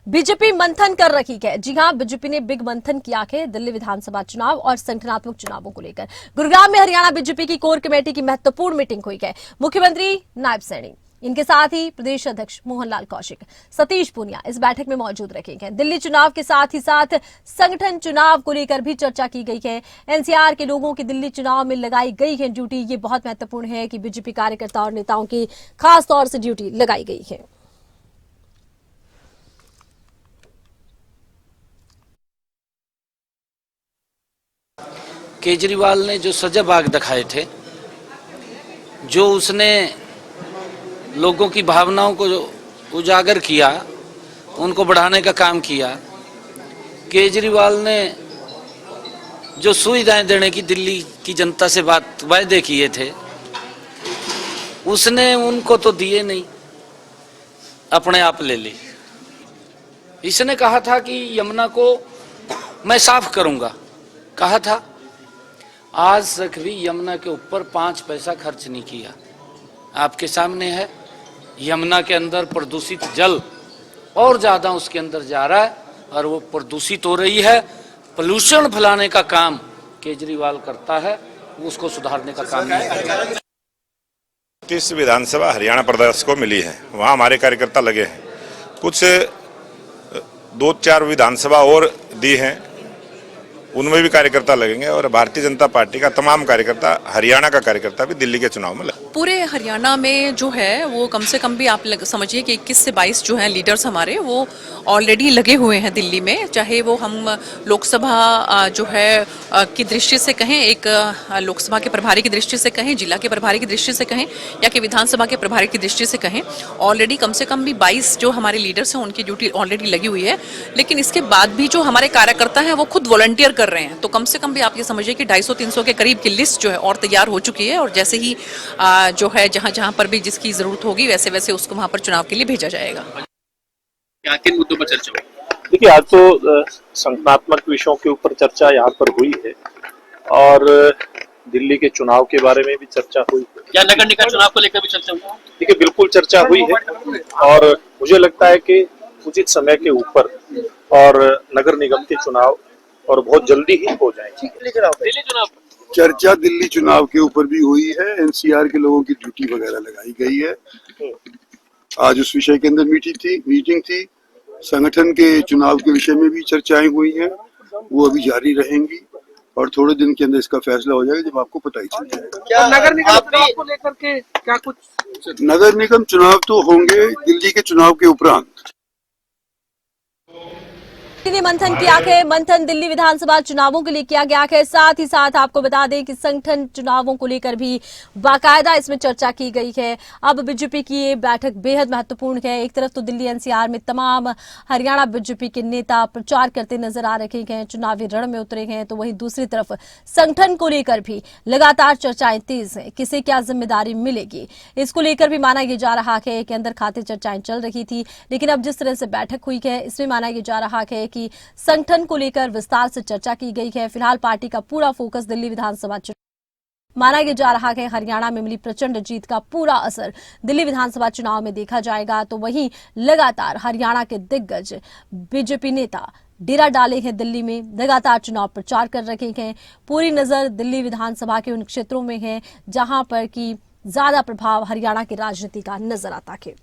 BJP मंथन कर रही है। जी हां, बीजेपी ने बिग मंथन किया है दिल्ली विधानसभा चुनाव और संगठनात्मक चुनावों को लेकर। गुरुग्राम में हरियाणा बीजेपी की कोर कमेटी की महत्वपूर्ण मीटिंग हुई है। मुख्यमंत्री नायब सैनी, इनके साथ ही प्रदेश अध्यक्ष मोहनलाल कौशिक, सतीश पूनिया इस बैठक में मौजूद रहेंगे। दिल्ली चुनाव के साथ ही साथ संगठन चुनाव को लेकर भी चर्चा की गई है। एनसीआर के लोगों की दिल्ली चुनाव में लगाई गई है ड्यूटी। ये बहुत महत्वपूर्ण है कि बीजेपी कार्यकर्ता और नेताओं की खास तौर से ड्यूटी लगाई गई है। केजरीवाल ने जो सजा बाग दिखाए थे, जो उसने लोगों की भावनाओं को उजागर किया, उनको बढ़ाने का काम किया। केजरीवाल ने जो सुविधाएं देने की दिल्ली की जनता से वायदे किए थे, उसने उनको तो दिए नहीं, अपने आप ले ली। इसने कहा था कि यमुना को मैं साफ करूंगा, कहा था। आज तक भी यमुना के ऊपर 5 पैसा खर्च नहीं किया। आपके सामने है, यमुना के अंदर प्रदूषित जल और ज्यादा उसके अंदर जा रहा है और वो प्रदूषित हो रही है। पोल्यूशन फैलाने का काम केजरीवाल करता है, उसको सुधारने का काम नहीं करता। 30 विधानसभा हरियाणा प्रदेश को मिली है, वहाँ हमारे कार्यकर्ता लगे हैं। कुछ 2-4 विधानसभा और दी हैं, उनमें भी कार्यकर्ता लगेंगे और भारतीय जनता पार्टी का तमाम कार्यकर्ता, हरियाणा का कार्यकर्ता भी दिल्ली के चुनाव में लगे। पूरे हरियाणा में जो है वो कम से कम भी आप समझिए कि 21 से 22 जो हैं लीडर्स हमारे वो ऑलरेडी लगे हुए हैं दिल्ली में। चाहे वो हम लोकसभा जो है की दृष्टि से कहें, एक लोकसभा के प्रभारी की दृष्टि से कहें, जिला के प्रभारी की दृष्टि से कहें, या कि विधानसभा के प्रभारी की दृष्टि से कहें, ऑलरेडी कम से कम भी 22 जो हमारे लीडर्स हैं उनकी ड्यूटी ऑलरेडी लगी हुई है। लेकिन इसके बाद भी जो हमारे कार्यकर्ता हैं वो खुद वॉलंटियर कर रहे हैं। तो कम से कम भी आप ये समझिए कि 250-300 के करीब की लिस्ट जो है और तैयार हो चुकी है और जैसे ही जो है जहां पर भी जिसकी जरूरत होगी वैसे वैसे उसको वहां पर चुनाव के लिए भेजा जाएगा। क्या किन मुद्दों पर चर्चा हुई? देखिए, आज तो संगठनात्मक विषयों के ऊपर चर्चा यहाँ पर हुई है और दिल्ली के चुनाव के बारे में भी चर्चा हुई है। क्या नगर निकाय चुनाव को लेकर भी चर्चा हुई? देखिए, बिल्कुल चर्चा हुई है और मुझे लगता है कि उचित समय के ऊपर और नगर निगम के चुनाव और बहुत जल्दी ही हो जाएंगे। दिल्ली चुनाव चर्चा दिल्ली चुनाव के ऊपर भी हुई है। एनसीआर के लोगों की ड्यूटी वगैरह लगाई गई है। आज उस विषय के अंदर मीटिंग थी। संगठन के चुनाव के विषय में भी चर्चाएं हुई हैं, वो अभी जारी रहेंगी और थोड़े दिन के अंदर इसका फैसला हो जाएगा, जब आपको पता ही चल जाएगा। क्या नगर निगम चुनाव को लेकर के क्या कुछ? नगर निगम चुनाव तो होंगे दिल्ली के चुनाव के उपरांत। ने मंथन किया है। मंथन दिल्ली विधानसभा चुनावों के लिए किया गया है। साथ ही साथ आपको बता दें कि संगठन चुनावों को लेकर भी बाकायदा इसमें चर्चा की गई है। अब बीजेपी की ये बैठक बेहद महत्वपूर्ण है। एक तरफ तो दिल्ली एनसीआर में तमाम हरियाणा बीजेपी के नेता प्रचार करते नजर आ रहे हैं, चुनावी रण में उतरे हैं, तो वहीं दूसरी तरफ संगठन को लेकर भी लगातार चर्चाएं तेज हैं। किसे क्या जिम्मेदारी मिलेगी, इसको लेकर भी माना यह जा रहा है कि अंदर खाते चर्चाएं चल रही थी। लेकिन अब जिस तरह से बैठक हुई है, इसमें माना यह जा रहा है कि संगठन को लेकर विस्तार से चर्चा की गई है। फिलहाल पार्टी का पूरा फोकस दिल्ली विधानसभा चुनाव माना यह जा रहा है। हरियाणा में मिली प्रचंड जीत का पूरा असर दिल्ली विधानसभा चुनाव में देखा जाएगा। तो वहीं लगातार हरियाणा के दिग्गज बीजेपी नेता डेरा डाले हैं दिल्ली में, लगातार चुनाव प्रचार कर रहे हैं। पूरी नजर दिल्ली विधानसभा के उन क्षेत्रों में है जहां पर कि ज्यादा प्रभाव हरियाणा की राजनीति का नजर आता है।